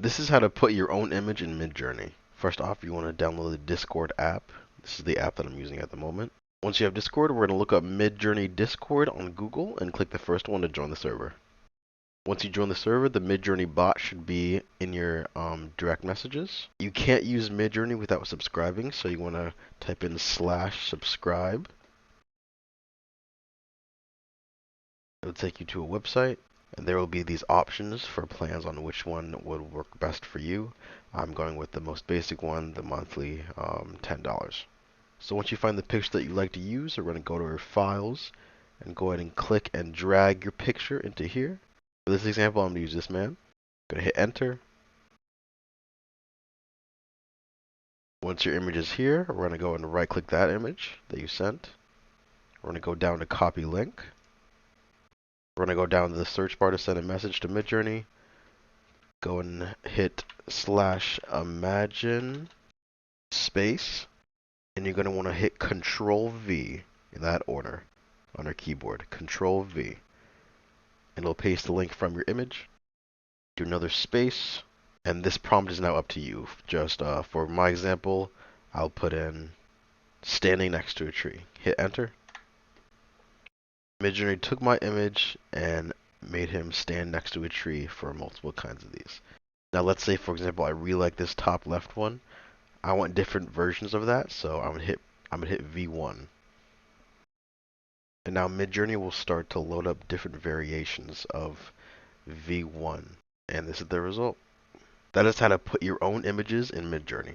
This is how to put your own image in Midjourney. First off, you want to download the Discord app. This is the app that I'm using at the moment. Once you have Discord, we're going to look up Midjourney Discord on Google and click the first one to join the server. Once you join the server, the Midjourney bot should be in your direct messages. You can't use Midjourney without subscribing, so you want to type in /subscribe. It'll take you to a website, and there will be these options for plans on which one would work best for you. I'm going with the most basic one, the monthly $10. So once you find the picture that you like to use, we're going to go to our files and go ahead and click and drag your picture into here. For this example, I'm going to use this man. I'm going to hit enter. Once your image is here, we're going to go and right click that image that you sent. We're going to go down to copy link. We're going to go down to the search bar to send a message to Midjourney. Go and hit /imagine space. And you're going to want to hit Control V in that order on your keyboard. Control V. And it'll paste the link from your image. Do another space. And this prompt is now up to you. Just for my example, I'll put in standing next to a tree. Hit enter. Midjourney took my image and made him stand next to a tree for multiple kinds of these. Now let's say, for example, I really like this top left one. I want different versions of that, so I'm gonna hit V1. And now Midjourney will start to load up different variations of V1. And this is the result. That is how to put your own images in Midjourney.